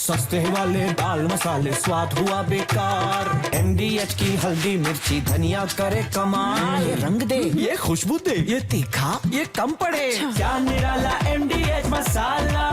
सस्ते वाले दाल मसाले स्वाद हुआ बेकार। MDH की हल्दी मिर्ची धनिया करे कमाल। ये रंग दे, ये खुशबू दे, ये तीखा, ये कम पड़े। क्या निराला MDH मसाला।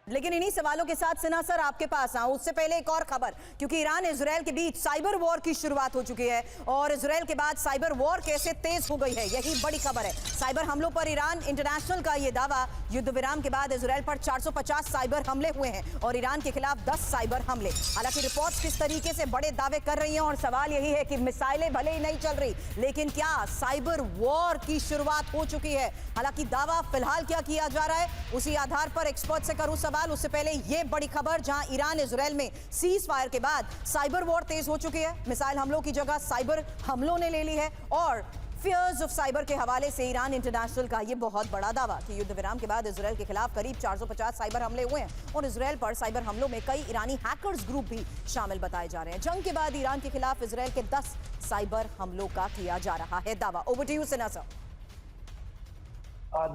लेकिन इन्हीं सवालों के साथ सिन्हा सर आपके पास आऊं उससे पहले एक और खबर, क्योंकि ईरान इजराइल के बीच साइबर वॉर की शुरुआत हो चुकी है और इजराइल के बाद साइबर वॉर कैसे तेज हो गई है, यही बड़ी खबर है। साइबर हमलों पर ईरान इंटरनेशनल का ये दावा, युद्ध विराम के बाद इजराइल पर 450 साइबर हमले हुए हैं और ईरान के खिलाफ 10 साइबर हमले। हालांकि रिपोर्ट्स किस तरीके से बड़े दावे कर रही हैं और सवाल यही है कि मिसाइलें भले ही नहीं चल रही, लेकिन क्या साइबर वॉर की शुरुआत हो चुकी है? हालांकि दावा फिलहाल क्या किया जा रहा है उसी आधार पर एक्सपर्ट से करूं सवाल। उससे पहले ये बड़ी खबर, जहां ईरान इजराइल में सीज फायर के बाद साइबर वॉर तेज हो चुकी है। मिसाइल हमलों की जगह साइबर हमलों ने ले ली है और फियर्स ऑफ साइबर के हवाले से ईरान इंटरनेशनल का ये बहुत बड़ा दावा कि युद्ध विराम के बाद इजराइल के खिलाफ करीब 450 साइबर हमले हुए हैं और इजराइल पर साइबर हमलों में कई ईरानी हैकर्स ग्रुप भी शामिल बताए जा रहे हैं। जंग के बाद ईरान के खिलाफ इजराइल के 10 साइबर हमलों का किया जा रहा है दावा। Over to you Sinha sir.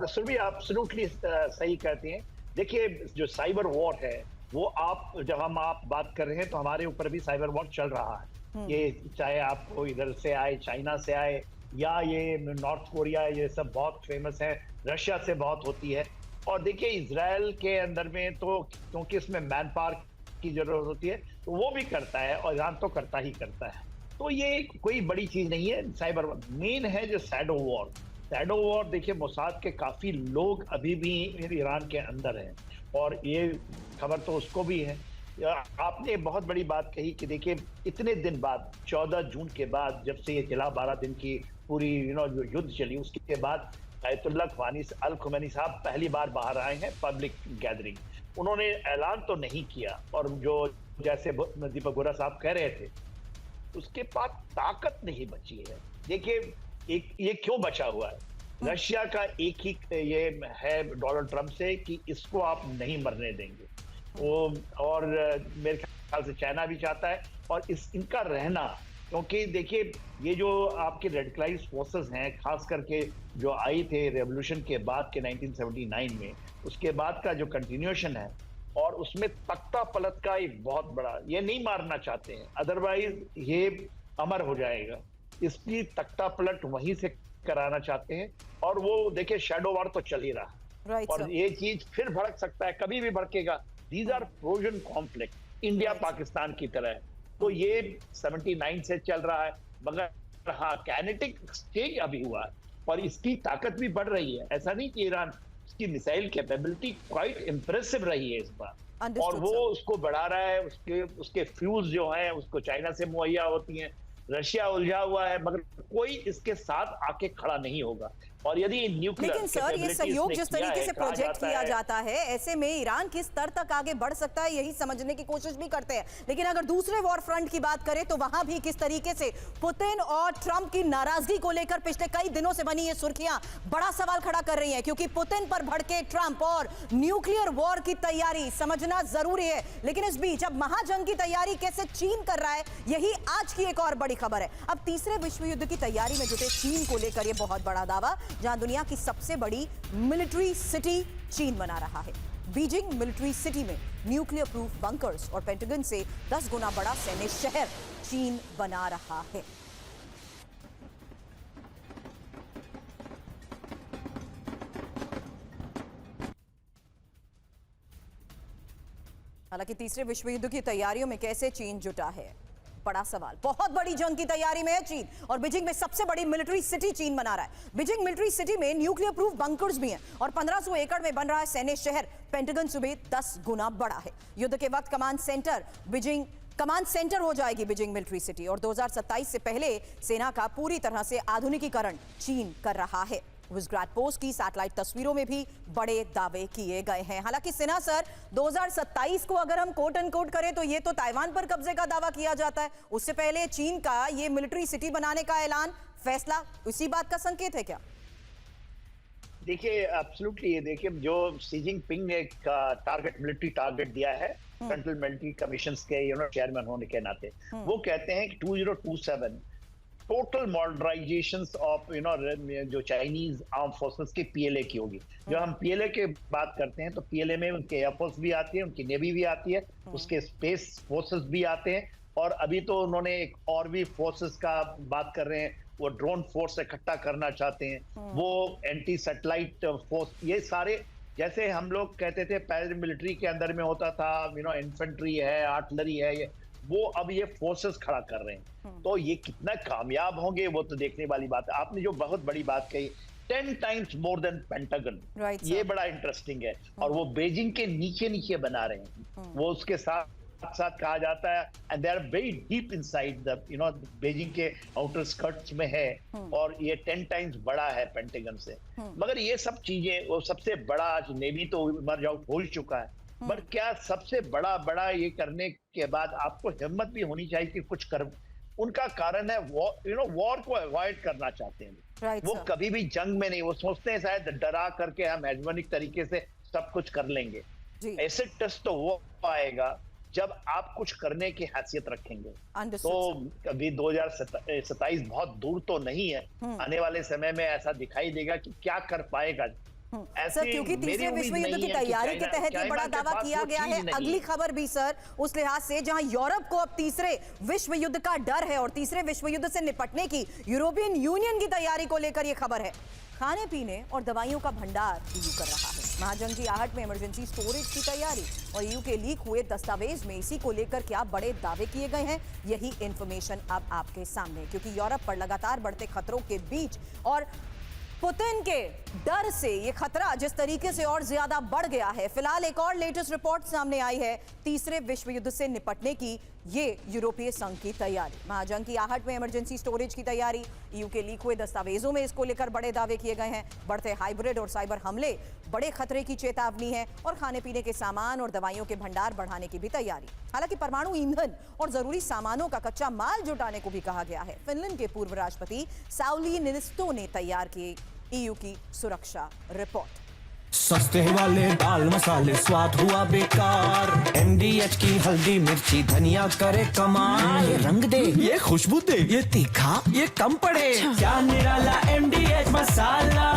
Surabhi, आप एब्सोल्युटली सही कहती हैं। देखिए, जो साइबर वॉर है वो जब हम बात कर रहे हैं तो हमारे ऊपर भी साइबर वॉर चल रहा है। ये चाहे आपको इधर से आए, चाइना से आए, या ये नॉर्थ कोरिया, ये सब बहुत फेमस है, रशिया से बहुत होती है। और देखिए, इजराइल के अंदर में तो क्योंकि इसमें मैन पावर की जरूरत होती है तो वो भी करता है और ईरान तो करता ही करता है। तो ये कोई बड़ी चीज नहीं है। साइबर मेन है जो शैडो वॉर। शैडो वॉर, देखिए, मोसाद के काफी लोग अभी भी ईरान के अंदर हैं और ये खबर तो उसको भी है। आपने बहुत बड़ी बात कही कि देखिए, इतने दिन बाद 14 जून के बाद जब से ये चला, 12 दिन की पूरी जो युद्ध चली, उसके बाद आयतुल्लाह अल खुमैनी साहब पहली बार बाहर आए हैं पब्लिक गैदरिंग। उन्होंने ऐलान तो नहीं किया और जो जैसे दीपक गुरा साहब कह रहे थे, उसके पास ताकत नहीं बची है। देखिए, ये क्यों बचा हुआ है? रशिया का एक ही ये है डोनाल्ड ट्रंप से कि इसको आप नहीं मरने देंगे वो, और मेरे ख्याल से चाइना भी चाहता है और इनका रहना। क्योंकि देखिए, ये जो आपके रेडिकलाइज्ड फोर्सेस हैं, खास करके जो आई थे रेवोल्यूशन के बाद के 1979 में, उसके बाद का जो कंटिन्यूएशन है और उसमें तख्ता पलट का एक बहुत बड़ा, ये नहीं मारना चाहते हैं, अदरवाइज ये अमर हो जाएगा। इसकी तख्ता पलट वहीं से कराना चाहते हैं और वो देखिए, शैडो वॉर तो चल ही रहा है और ये चीज फिर भड़क सकता है, कभी भी भड़केगा। These are frozen conflict, India Pakistan की तरह। तो ये 79 से चल रहा है, मगर हाँ, काइनेटिक स्टेज अभी हुआ है और इसकी ताकत भी बढ़ रही है। ऐसा नहीं कि ईरान, उसकी मिसाइल कैपेबिलिटी क्वाइट इंप्रेसिव रही है इस बार और वो उसको बढ़ा रहा है। उसके फ्यूज जो हैं उसको चाइना से मुहैया होती हैं। रशिया उलझा हुआ है मगर कोई इसके साथ आके खड़ा नहीं होगा। और यदि न्यूक्लियर, लेकिन सर, ये सहयोग जिस तरीके से प्रोजेक्ट किया जाता है, ऐसे में ईरान किस स्तर तक आगे बढ़ सकता है, यही समझने की कोशिश भी करते हैं। लेकिन अगर दूसरे वॉर फ्रंट की बात करें तो वहां भी किस तरीके से पुतिन और ट्रंप की नाराजगी को लेकर पिछले कई दिनों से बनी ये सुर्खियां बड़ा सवाल खड़ा कर रही हैं, क्योंकि पुतिन पर भड़के ट्रंप और न्यूक्लियर वॉर की तैयारी समझना जरूरी है। लेकिन इस बीच अब महाजंग की तैयारी कैसे चीन कर रहा है, यही आज की एक और बड़ी खबर है। अब तीसरे विश्व युद्ध की तैयारी में जुटे चीन को लेकर यह बहुत बड़ा दावा, जहां दुनिया की सबसे बड़ी मिलिट्री सिटी चीन बना रहा है। बीजिंग मिलिट्री सिटी में न्यूक्लियर प्रूफ बंकर्स और पेंटागन से 10 गुना बड़ा सैन्य शहर चीन बना रहा है। हालांकि तीसरे विश्व युद्ध की तैयारियों में कैसे चीन जुटा है, बड़ा सवाल। बहुत बड़ी जंग की तैयारी में है चीन और बीजिंग में सबसे बड़ी मिलिट्री सिटी चीन बना रहा है। बीजिंग मिलिट्री सिटी में न्यूक्लियर प्रूफ बंकर्स भी हैं और 1500 एकड़ में बन रहा है सैन्य शहर पेंटागन से 10 गुना बड़ा है। युद्ध के वक्त कमांड सेंटर हो जाएगी बीजिंग मिलिट्री सिटी और 2027 से पहले सेना का पूरी तरह से आधुनिकीकरण चीन कर रहा है। विजग्राड पोस्ट की सैटेलाइट तस्वीरों में भी बड़े दावे किए गए हैं। हालांकि सिन्हा सर, 2027 को अगर हम कोट एंड कोट करें तो ये तो ताइवान पर कब्जे का दावा किया जाता है। उससे पहले चीन का ये मिलिट्री सिटी बनाने का ऐलान, फैसला उसी बात का संकेत है क्या? देखिए, एब्सोल्युटली। देखिए, जो शी जिनपिंग ने मिलिट्री टारगेट दिया है सेंट्रल मिलिट्री कमीशन के चेयरमैन होने के नाते, वो कहते हैं कि 2027 टोटल मॉडर्नाइजेशन ऑफ जो चाइनीज आर्म फोर्सेस के पीएलए की होगी। जब हम पीएलए के बात करते हैं तो पीएलए में उनके एयरफोर्स भी आती है, उनकी नेवी भी आती है, उसके स्पेस फोर्सेस भी आते हैं, और अभी तो उन्होंने एक और भी फोर्सेस का बात कर रहे हैं, वो ड्रोन फोर्स इकट्ठा करना चाहते हैं, वो एंटी सैटेलाइट फोर्स, ये सारे जैसे हम लोग कहते थे पैरामिलिट्री के अंदर में होता था, इन्फेंट्री है, आर्टिलरी है, ये वो अब ये फोर्सेस खड़ा कर रहे हैं। तो ये कितना कामयाब होंगे वो तो देखने वाली बात है। आपने जो बहुत बड़ी बात कही 10 टाइम्स मोर देन पेंटागन, ये बड़ा इंटरेस्टिंग है। और वो बीजिंग के नीचे नीचे बना रहे हैं, वो उसके साथ साथ कहा जाता है and they are very deep inside the Beijing के आउटर स्कर्ट्स में है, और ये 10 टाइम्स बड़ा है पेंटागन से। मगर ये सब चीजें, वो सबसे बड़ा आज नेवी तो मर्ज आउट हो चुका है, पर क्या सबसे बड़ा ये करने के बाद आपको हिम्मत भी होनी चाहिए कि कुछ कर। उनका कारण है वॉर को अवॉइड करना चाहते हैं। वो कभी भी जंग में नहीं, वो सोचते हैं शायद डरा करके हम हेजमोनिक तरीके से सब कुछ कर लेंगे। ऐसे टेस्ट तो वो आएगा जब आप कुछ करने की हैसियत रखेंगे। तो अभी 2027 बहुत दूर तो नहीं है, आने वाले समय में ऐसा दिखाई देगा कि क्या कर पाएगा। सर, क्योंकि तीसरे विश्व युद्ध की तैयारी के तहत ये बड़ा दावा किया गया है। अगली खबर भी सर उस लिहाज से, जहां यूरोप को अब तीसरे विश्व युद्ध का डर है और तीसरे विश्व युद्ध से निपटने की यूरोपियन यूनियन की तैयारी को लेकर ये खबर है। खाने पीने और दवाइयों का भंडार ईयू कर रहा है। महाजन की आहट में इमरजेंसी स्टोरेज की तैयारी, और ईयू के लीक हुए दस्तावेज में इसी को लेकर क्या बड़े दावे किए गए हैं, यही इंफॉर्मेशन अब आपके सामने। क्योंकि यूरोप पर लगातार बढ़ते खतरों के बीच और पुतिन के डर से ये खतरा जिस तरीके से और ज्यादा बढ़ गया है, फिलहाल एक और लेटेस्ट रिपोर्ट सामने आई है तीसरे विश्व युद्ध से निपटने की, ये यूरोपीय संघ की तैयारी। महाजंग की आहट में इमरजेंसी स्टोरेज की तैयारी, ईयू के लीक हुए दस्तावेजों में इसको लेकर बड़े दावे किए गए हैं। बढ़ते हाइब्रिड और साइबर हमले बड़े खतरे की चेतावनी है, और खाने पीने के सामान और दवाइयों के भंडार बढ़ाने की भी तैयारी। हालांकि परमाणु ईंधन और जरूरी सामानों का कच्चा माल जुटाने को भी कहा गया है। फिनलैंड के पूर्व राष्ट्रपति साउली निनिस्तो ने तैयार की ईयू की सुरक्षा रिपोर्ट। सस्ते वाले दाल मसाले स्वाद हुआ बेकार, MDH की हल्दी मिर्ची धनिया करे कमाल। ये रंग दे, ये खुशबू दे, ये तीखा, ये कम पड़े, क्या निराला MDH मसाला।